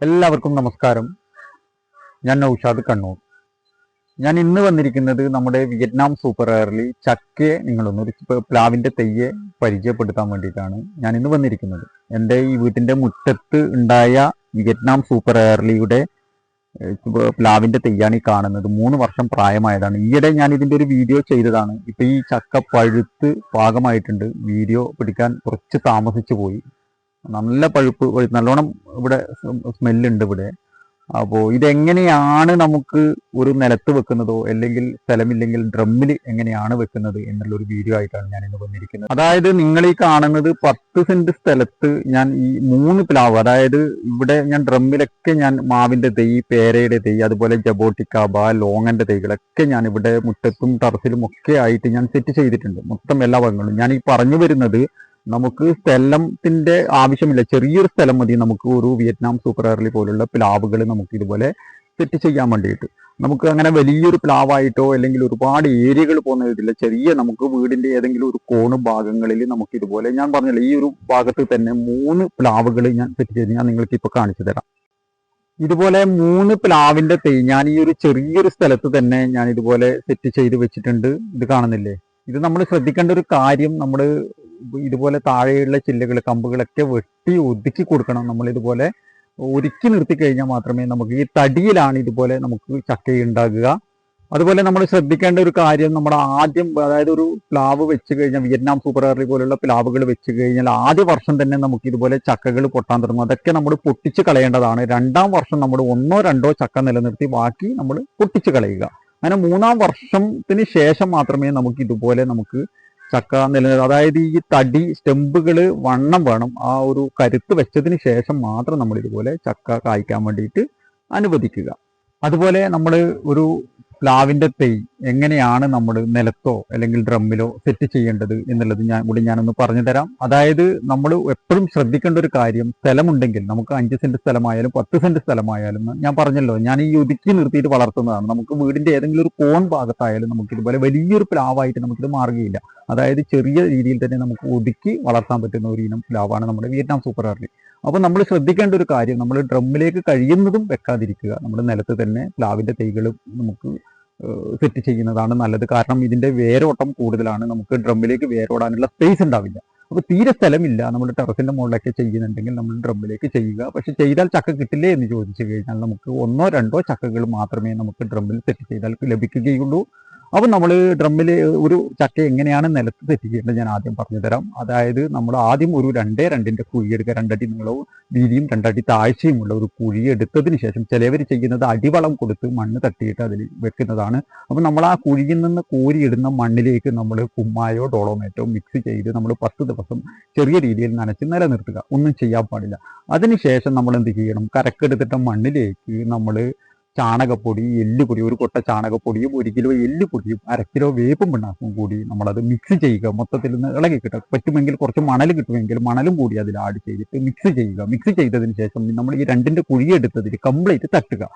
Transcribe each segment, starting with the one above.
എല്ലാവർക്കും നമസ്കാരം. ഞാൻ നൗഷാദ് കണ്ണൂർ. ഞാൻ ഇന്ന് വന്നിരിക്കുന്നത് നമ്മുടെ വിയറ്റ്നാം സൂപ്പർ എയർലി ചക്കയെ നിങ്ങളൊന്നൊരു പ്ലാവിൻ്റെ തെയ്യെ പരിചയപ്പെടുത്താൻ വേണ്ടിയിട്ടാണ് ഞാൻ ഇന്ന് വന്നിരിക്കുന്നത്. എൻ്റെ ഈ വീട്ടിൻ്റെ മുറ്റത്ത് ഉണ്ടായ വിയറ്റ്നാം സൂപ്പർ എയർലിയുടെ പ്ലാവിൻ്റെ തെയ്യാണ് ഈ കാണുന്നത്. 3 വർഷം പ്രായമായതാണ്. ഈയിടെ ഞാൻ ഇതിൻ്റെ ഒരു വീഡിയോ ചെയ്തതാണ്. ഇപ്പം ഈ ചക്ക പഴുത്ത് പാകമായിട്ടുണ്ട്. വീഡിയോ പിടിക്കാൻ കുറച്ച് താമസിച്ചു പോയി. നല്ല പഴുപ്പ്, നല്ലോണം ഇവിടെ സ്മെല്ലുണ്ട് ഇവിടെ. അപ്പോൾ ഇതെങ്ങനെയാണ് നമുക്ക് ഒരു നിലത്ത് വെക്കുന്നതോ അല്ലെങ്കിൽ സ്ഥലമില്ലെങ്കിൽ ഡ്രമ്മിൽ എങ്ങനെയാണ് വെക്കുന്നത് എന്നുള്ളൊരു വീഡിയോ ആയിട്ടാണ് ഞാൻ ഇന്ന് വന്നിരിക്കുന്നത്. അതായത് നിങ്ങൾ ഈ കാണുന്നത് 10 സെന്റ് സ്ഥലത്ത് ഞാൻ ഈ 3 പ്ലാവ്, അതായത് ഇവിടെ ഞാൻ ഡ്രമ്മിലൊക്കെ ഞാൻ മാവിന്റെ തൈ, പേരയുടെ തൈ, അതുപോലെ ജബോട്ടിക്ക, ലോങ്ങന്റെ തൈകളൊക്കെ ഞാൻ ഇവിടെ മുറ്റത്തും ടെറസിലും ഒക്കെ ആയിട്ട് ഞാൻ സെറ്റ് ചെയ്തിട്ടുണ്ട്. മൊത്തം എല്ലാ ഭാഗങ്ങളും. ഞാൻ ഈ പറഞ്ഞു വരുന്നത്, നമുക്ക് സ്ഥലത്തിന്റെ ആവശ്യമില്ല, ചെറിയൊരു സ്ഥലം മതി നമുക്ക് ഒരു വിയറ്റ്നാം സൂപ്പർ എയർലി പോലുള്ള പ്ലാവുകൾ നമുക്ക് ഇതുപോലെ സെറ്റ് ചെയ്യാൻ വേണ്ടിയിട്ട്. നമുക്ക് അങ്ങനെ വലിയൊരു പ്ലാവായിട്ടോ അല്ലെങ്കിൽ ഒരുപാട് ഏരിയകൾ പോകുന്ന ഇതില്ല. ചെറിയ നമുക്ക് വീടിന്റെ ഏതെങ്കിലും ഒരു കോണ് ഭാഗങ്ങളിൽ നമുക്ക് ഇതുപോലെ, ഞാൻ പറഞ്ഞില്ല, ഈ ഒരു ഭാഗത്ത് തന്നെ 3 പ്ലാവുകൾ ഞാൻ സെറ്റ് ചെയ്ത് ഞാൻ നിങ്ങൾക്ക് ഇപ്പൊ കാണിച്ചു തരാം. ഇതുപോലെ 3 പ്ലാവിന്റെ തൈ ഞാൻ ഈ ഒരു ചെറിയൊരു സ്ഥലത്ത് തന്നെ ഞാൻ ഇതുപോലെ സെറ്റ് ചെയ്ത് വെച്ചിട്ടുണ്ട്. ഇത് കാണുന്നില്ലേ? ഇത് നമ്മൾ ശ്രദ്ധിക്കേണ്ട ഒരു കാര്യം, നമ്മൾ ഇതുപോലെ താഴെയുള്ള ചില്ലകൾ, കമ്പുകളൊക്കെ വെട്ടി ഒതുക്കി കൊടുക്കണം. നമ്മൾ ഇതുപോലെ ഒരുക്കി നിർത്തി കഴിഞ്ഞാൽ മാത്രമേ നമുക്ക് ഈ തടിയിലാണ് ഇതുപോലെ നമുക്ക് ചക്ക ഉണ്ടാകുക. അതുപോലെ നമ്മൾ ശ്രദ്ധിക്കേണ്ട ഒരു കാര്യം, നമ്മുടെ ആദ്യം, അതായത് ഒരു പ്ലാവ് വെച്ച് കഴിഞ്ഞാൽ, വിയറ്റ്നാം സൂപ്പർ എയർലി പോലുള്ള പ്ലാവുകൾ വെച്ച് കഴിഞ്ഞാൽ ആദ്യ വർഷം തന്നെ നമുക്ക് ഇതുപോലെ ചക്കകൾ പൊട്ടാൻ തുടങ്ങും. അതൊക്കെ നമ്മൾ പൊട്ടിച്ച് കളയേണ്ടതാണ്. 2ാം വർഷം നമ്മൾ 1ഓ 2ഓ ചക്ക നിലനിർത്തി ബാക്കി നമ്മൾ പൊട്ടിച്ച് കളയുക. അങ്ങനെ 3ാം വർഷത്തിന് ശേഷം മാത്രമേ നമുക്ക് ഇതുപോലെ നമുക്ക് ചക്ക അതായത് ഈ തടി സ്റ്റെമ്പുകൾ വണ്ണം വേണം. ആ ഒരു കരുത്ത് വെച്ചതിന് ശേഷം മാത്രം നമ്മൾ ഇതുപോലെ ചക്ക കായ്ക്കാൻ വേണ്ടിയിട്ട് അനുവദിക്കുക. അതുപോലെ നമ്മൾ ഒരു പ്ലാവിന്റെ തൈ എങ്ങനെയാണ് നമ്മൾ നിലത്തോ അല്ലെങ്കിൽ ഡ്രമ്മിലോ സെറ്റ് ചെയ്യേണ്ടത് എന്നുള്ളത് ഞാനൊന്ന് പറഞ്ഞു തരാം. അതായത് നമ്മൾ എപ്പോഴും ശ്രദ്ധിക്കേണ്ട ഒരു കാര്യം, സ്ഥലമുണ്ടെങ്കിൽ നമുക്ക് 5 സെന്റ് സ്ഥലമായാലും 10 സെന്റ് സ്ഥലമായാലും, ഞാൻ പറഞ്ഞല്ലോ, ഞാൻ ഈ ഒതുക്കി നിർത്തിയിട്ട് വളർത്തുന്നതാണ്. നമുക്ക് വീടിന്റെ ഏതെങ്കിലും ഒരു കോൺ ഭാഗത്തായാലും നമുക്ക് ഇതുപോലെ വലിയൊരു പ്ലാവായിട്ട് നമുക്കിത് മാറുകയില്ല. അതായത് ചെറിയ രീതിയിൽ തന്നെ നമുക്ക് ഒതുക്കി വളർത്താൻ പറ്റുന്ന ഒരു ഇനം പ്ലാവാണ് നമ്മുടെ വിയറ്റ്നാം സൂപ്പർ എയർലി. അപ്പോൾ നമ്മൾ ശ്രദ്ധിക്കേണ്ട ഒരു കാര്യം, നമ്മൾ ഡ്രമ്മിലേക്ക് കഴിയുന്നതും വെക്കാതിരിക്കുക. നമ്മൾ നിലത്ത് തന്നെ പ്ലാവിന്റെ തൈകൾ നമുക്ക് സെറ്റ് ചെയ്യുന്നതാണ് നല്ലത്. കാരണം ഇതിന്റെ വേരോട്ടം കൂടുതലാണ്. നമുക്ക് ഡ്രമ്മിലേക്ക് വേരോടാനുള്ള സ്പേസ് ഉണ്ടാവില്ല. അപ്പോൾ തീരെ സ്ഥലമില്ല, നമ്മൾ ടെറസിന്റെ മുകളിലൊക്കെ ചെയ്യുന്നുണ്ടെങ്കിൽ നമ്മൾ ഡ്രമ്മിലേക്ക് ചെയ്യുക. പക്ഷെ ചെയ്താൽ ചക്ക കിട്ടില്ലേ എന്ന് ചോദിച്ചു കഴിഞ്ഞാൽ നമുക്ക് 1ഓ 2ഓ ചക്കകൾ മാത്രമേ നമുക്ക് ഡ്രമ്മിൽ സെറ്റ് ചെയ്താൽ ലഭിക്കുകയുള്ളൂ. അപ്പോൾ നമ്മൾ ഡ്രമ്മിൽ ഒരു ചക്ക എങ്ങനെയാണ് നിലത്ത് സെറ്റ് ചെയ്യേണ്ടത് ഞാൻ ആദ്യം പറഞ്ഞു തരാം. അതായത് നമ്മൾ ആദ്യം ഒരു 2-2 കുഴി എടുക്കുക. 2 അടി നീളവും വീതിയും 2 അടി താഴ്ചയുമുള്ള ഒരു കുഴി എടുത്തതിന് ശേഷം, ചിലവർ ചെയ്യുന്നത് അടിവളം കൊടുത്ത് മണ്ണ് തട്ടിയിട്ട് അതിൽ വെക്കുന്നതാണ്. അപ്പോൾ നമ്മൾ ആ കുഴിയിൽ നിന്ന് കോരിയിടുന്ന മണ്ണിലേക്ക് നമ്മൾ കുമ്മായോ ഡോളോമേറ്റോ മിക്സ് ചെയ്ത് നമ്മൾ 10 ദിവസം ചെറിയ രീതിയിൽ നനച്ച് നിലനിർത്തുക. ഒന്നും ചെയ്യാൻ പാടില്ല. അതിനുശേഷം നമ്മൾ എന്ത് ചെയ്യണം? കരക്കെടുത്തിട്ട മണ്ണിലേക്ക് നമ്മൾ ചാണകപ്പൊടി, എല്ലുപൊടി, 1 കൊട്ട ചാണകപ്പൊടിയും 1 കിലോ എല്ലുപൊടിയും 1/2 കിലോ വേപ്പും പിണ്ണാക്കും കൂടി നമ്മളത് മിക്സ് ചെയ്യുക. മൊത്തത്തിൽ നിന്ന് ഇളകി കിട്ടുക. പറ്റുമെങ്കിൽ കുറച്ച് മണൽ കിട്ടുമെങ്കിൽ മണലും കൂടി അതിൽ ആഡ് ചെയ്തിട്ട് മിക്സ് ചെയ്യുക. മിക്സ് ചെയ്തതിന് ശേഷം നമ്മൾ ഈ 2ന്റെ കുഴിയെടുത്തതിൽ കംപ്ലീറ്റ് തട്ടുക.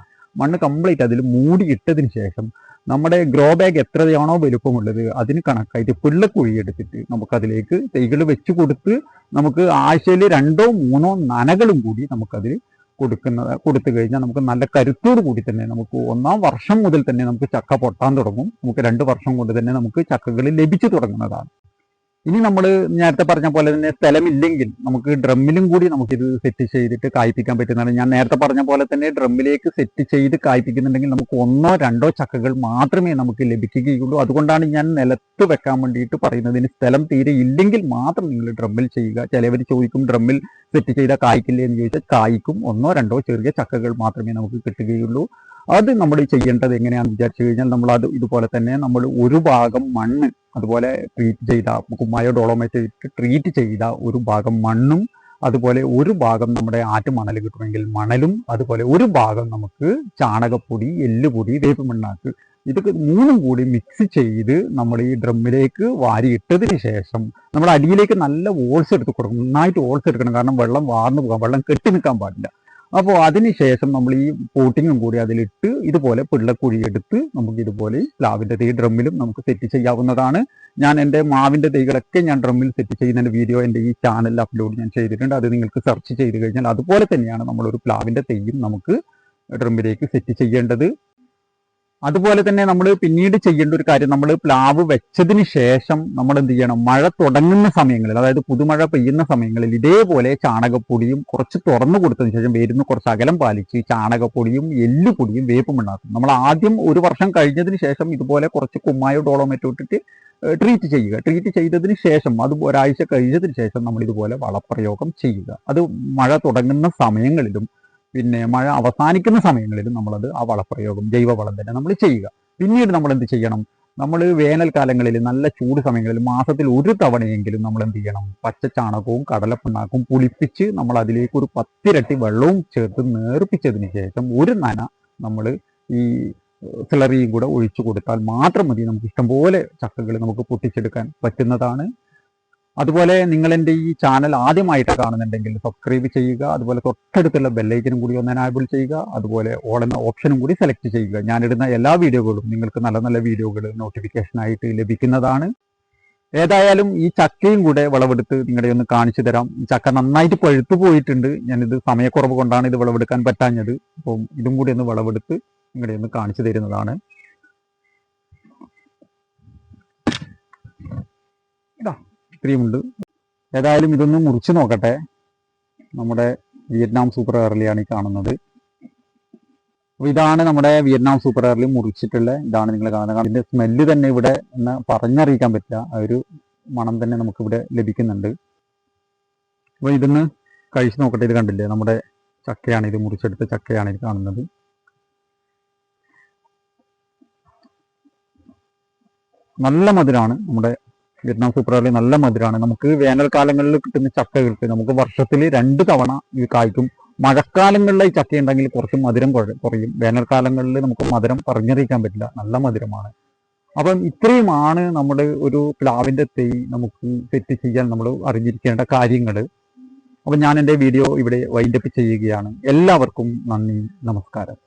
മണ്ണ് കംപ്ലീറ്റ് അതിൽ മൂടിയിട്ടതിന് ശേഷം നമ്മുടെ ഗ്രോ ബാഗ് എത്രയാണോ വലുപ്പമുള്ളത് അതിന് കണക്കായിട്ട് പിള്ളക്കുഴി എടുത്തിട്ട് നമുക്കതിലേക്ക് തൈകൾ വെച്ച് കൊടുത്ത് നമുക്ക് ആഴ്ചയിൽ 2ഓ 3ഓ നനകളും കൂടി നമുക്കതിൽ കൊടുത്തു കഴിഞ്ഞാൽ നമുക്ക് നല്ല കരുത്തോടു കൂടി തന്നെ നമുക്ക് 1ാം വർഷം മുതൽ തന്നെ നമുക്ക് ചക്ക പൊട്ടാൻ തുടങ്ങും. നമുക്ക് 2 വർഷം കൊണ്ട് തന്നെ നമുക്ക് ചക്കകൾ ലഭിച്ചു തുടങ്ങുന്നതാണ്. ഇനി നമ്മൾ നേരത്തെ പറഞ്ഞ പോലെ തന്നെ സ്ഥലമില്ലെങ്കിൽ നമുക്ക് ഡ്രമ്മിലും കൂടി നമുക്കിത് സെറ്റ് ചെയ്തിട്ട് കായ്പിക്കാൻ പറ്റുന്നതാണ്. ഞാൻ നേരത്തെ പറഞ്ഞ പോലെ തന്നെ ഡ്രമ്മിലേക്ക് സെറ്റ് ചെയ്ത് കായ്പിക്കുന്നുണ്ടെങ്കിൽ നമുക്ക് 1ഓ 2ഓ ചക്കകൾ മാത്രമേ നമുക്ക് ലഭിക്കുകയുള്ളൂ. അതുകൊണ്ടാണ് ഞാൻ നിലത്ത് വെക്കാൻ വേണ്ടിയിട്ട് പറയുന്നത്. ഇനി സ്ഥലം തീരെ ഇല്ലെങ്കിൽ മാത്രം നിങ്ങൾ ഡ്രമ്മിൽ ചെയ്യുക. ചിലവർ ചോദിക്കും, ഡ്രമ്മിൽ സെറ്റ് ചെയ്താൽ കായ്ക്കില്ലേ എന്ന് ചോദിച്ചാൽ കായ്ക്കും. 1ഓ 2ഓ ചെറിയ ചക്കകൾ മാത്രമേ നമുക്ക് കിട്ടുകയുള്ളൂ. അത് നമ്മൾ ചെയ്യേണ്ടത് എങ്ങനെയാണെന്ന് വിചാരിച്ചു കഴിഞ്ഞാൽ, നമ്മളത് ഇതുപോലെ തന്നെ നമ്മൾ ഒരു ഭാഗം മണ്ണ് അതുപോലെ ട്രീറ്റ് ചെയ്ത, കുമ്മായോ ഡോളോമേറ്റ് ഇട്ട് ട്രീറ്റ് ചെയ്ത ഒരു ഭാഗം മണ്ണും, അതുപോലെ ഒരു ഭാഗം നമ്മുടെ ആറ്റുമണൽ കിട്ടുമെങ്കിൽ മണലും, അതുപോലെ ഒരു ഭാഗം നമുക്ക് ചാണകപ്പൊടി, എല്ലുപൊടി, വേപ്പ് മണ്ണാക്ക്, ഇതൊക്കെ 3ഉം കൂടി മിക്സ് ചെയ്ത് നമ്മൾ ഈ ഡ്രമ്മിലേക്ക് വാരിയിട്ടതിന് ശേഷം നമ്മൾ അടിയിലേക്ക് നല്ല ഓൾസ് എടുത്ത് കൊടുക്കണം. നന്നായിട്ട് ഓൾസ് എടുക്കണം. കാരണം വെള്ളം വാർന്നു പോകാം, വെള്ളം കെട്ടി നിൽക്കാൻ പാടില്ല. അപ്പോൾ അതിനുശേഷം നമ്മൾ ഈ പോട്ടിങ്ങും കൂടി അതിലിട്ട് ഇതുപോലെ പിള്ളക്കുഴി എടുത്ത് നമുക്ക് ഇതുപോലെ പ്ലാവിൻ്റെ തൈ ഡ്രമ്മിലും നമുക്ക് സെറ്റ് ചെയ്യാവുന്നതാണ്. ഞാൻ എൻ്റെ മാവിൻ്റെ തൈകളൊക്കെ ഞാൻ ഡ്രമ്മിൽ സെറ്റ് ചെയ്യുന്നതിൻ്റെ വീഡിയോ എൻ്റെ ഈ ചാനലിൽ അപ്ലോഡ് ഞാൻ ചെയ്തിട്ടുണ്ട്. അത് നിങ്ങൾക്ക് സെർച്ച് ചെയ്ത് കഴിഞ്ഞാൽ അതുപോലെ തന്നെയാണ് നമ്മളൊരു പ്ലാവിൻ്റെ തൈയും നമുക്ക് ഡ്രമ്മിലേക്ക് സെറ്റ് ചെയ്യേണ്ടത്. അതുപോലെ തന്നെ നമ്മൾ പിന്നീട് ചെയ്യേണ്ട ഒരു കാര്യം, നമ്മൾ പ്ലാവ് വെച്ചതിന് ശേഷം നമ്മൾ എന്ത് ചെയ്യണം, മഴ തുടങ്ങുന്ന സമയങ്ങളിൽ, അതായത് പുതുമഴ പെയ്യുന്ന സമയങ്ങളിൽ ഇതേപോലെ ചാണകപ്പൊടിയും കുറച്ച് തുറന്നു കൊടുത്തതിന് ശേഷം വേരുന്ന് കുറച്ച് അകലം പാലിച്ച് ചാണകപ്പൊടിയും എല്ലുപൊടിയും വേപ്പും ഉണ്ടാക്കും. നമ്മൾ ആദ്യം ഒരു വർഷം കഴിഞ്ഞതിന് ശേഷം ഇതുപോലെ കുറച്ച് കുമ്മായോ ഡോളോമേറ്റോ ഇട്ടിട്ട് ട്രീറ്റ് ചെയ്യുക. ട്രീറ്റ് ചെയ്തതിന് ശേഷം അത് ഒരാഴ്ച കഴിഞ്ഞതിന് ശേഷം നമ്മൾ ഇതുപോലെ വളപ്രയോഗം ചെയ്യുക. അത് മഴ തുടങ്ങുന്ന സമയങ്ങളിലും പിന്നെ മഴ അവസാനിക്കുന്ന സമയങ്ങളിലും നമ്മളത് ആ വളപ്രയോഗം ജൈവവളം തന്നെ നമ്മൾ ചെയ്യുക. പിന്നീട് നമ്മൾ എന്ത് ചെയ്യണം, നമ്മൾ വേനൽക്കാലങ്ങളിൽ നല്ല ചൂട് സമയങ്ങളിൽ മാസത്തിൽ ഒരു തവണയെങ്കിലും നമ്മൾ എന്ത് ചെയ്യണം, പച്ചച്ചാണകവും കടലപ്പിണ്ണാക്കും പുളിപ്പിച്ച് നമ്മൾ അതിലേക്ക് ഒരു 10 ഇരട്ടി വെള്ളവും ചേർത്ത് നേർപ്പിച്ചതിന് ശേഷം ഒരു നന നമ്മൾ ഈ സിളറിയും കൂടെ ഒഴിച്ചു കൊടുത്താൽ മാത്രം മതി നമുക്ക് ഇഷ്ടംപോലെ ചക്കകൾ നമുക്ക് പൊട്ടിച്ചെടുക്കാൻ പറ്റുന്നതാണ്. അതുപോലെ നിങ്ങൾ എൻ്റെ ഈ ചാനൽ ആദ്യമായിട്ട് കാണുന്നുണ്ടെങ്കിൽ സബ്സ്ക്രൈബ് ചെയ്യുക. അതുപോലെ തൊട്ടടുത്തുള്ള ബെല്ലൈക്കനും കൂടി ഒന്ന് എനാബിൾ ചെയ്യുക. അതുപോലെ ഓൾ എന്ന ഓപ്ഷനും കൂടി സെലക്ട് ചെയ്യുക. ഞാനിടുന്ന എല്ലാ വീഡിയോകളും നിങ്ങൾക്ക് നല്ല നല്ല വീഡിയോകൾ നോട്ടിഫിക്കേഷനായിട്ട് ലഭിക്കുന്നതാണ്. ഏതായാലും ഈ ചക്കയും കൂടെ വിളവെടുത്ത് നിങ്ങളെ ഒന്ന് കാണിച്ചു തരാം. ഈ ചക്ക നന്നായിട്ട് പഴുത്തു പോയിട്ടുണ്ട്. ഞാനിത് സമയക്കുറവ് കൊണ്ടാണ് ഇത് വിളവെടുക്കാൻ പറ്റാഞ്ഞത്. അപ്പം ഇതും കൂടി ഒന്ന് വിളവെടുത്ത് നിങ്ങളെ ഒന്ന് കാണിച്ചു തരുന്നതാണ്. ഇതാ ഇത്രയുമുണ്ട്. ഏതായാലും ഇതൊന്ന് മുറിച്ച് നോക്കട്ടെ. നമ്മുടെ വിയറ്റ്നാം സൂപ്പർ ഏർലിയാണ് ഈ കാണുന്നത്. അപ്പോൾ ഇതാണ് നമ്മുടെ വിയറ്റ്നാം സൂപ്പർ ഏർലി മുറിച്ചിട്ടുള്ള ഇതാണ് നിങ്ങൾ കാണുന്നത്. അതിൻ്റെ സ്മെല്ല് തന്നെ ഇവിടെ എന്ന് പറഞ്ഞറിയിക്കാൻ പറ്റില്ല, ആ ഒരു മണം തന്നെ നമുക്കിവിടെ ലഭിക്കുന്നുണ്ട്. അപ്പോൾ ഇതൊന്ന് കഴിച്ച് നോക്കട്ടെ. ഇത് കണ്ടില്ലേ, നമ്മുടെ ചക്കയാണ്, ഇത് മുറിച്ചെടുത്ത ചക്കയാണ് ഇത് കാണുന്നത്. നല്ല മധുരമാണ്. നമ്മുടെ വിയറ്റ്നാം സൂപ്പർ ഏർലി നല്ല മധുരമാണ്. നമുക്ക് വേനൽക്കാലങ്ങളിൽ കിട്ടുന്ന ചക്കകൾക്ക് നമുക്ക് വർഷത്തിൽ 2 തവണ ഇത് കായ്ക്കും. മഴക്കാലങ്ങളിൽ ഈ ചക്ക ഉണ്ടെങ്കിൽ കുറച്ച് മധുരം കുറയും. വേനൽക്കാലങ്ങളിൽ നമുക്ക് മധുരം പറഞ്ഞറിയിക്കാൻ പറ്റില്ല, നല്ല മധുരമാണ്. അപ്പം ഇത്രയുമാണ് നമ്മുടെ ഒരു പ്ലാവിൻ്റെ തൈ നമുക്ക് സെറ്റ് ചെയ്യാൻ നമ്മൾ അറിഞ്ഞിരിക്കേണ്ട കാര്യങ്ങൾ. അപ്പം ഞാൻ എൻ്റെ വീഡിയോ ഇവിടെ വൈൻഡപ്പ് ചെയ്യുകയാണ്. എല്ലാവർക്കും നന്ദി, നമസ്കാരം.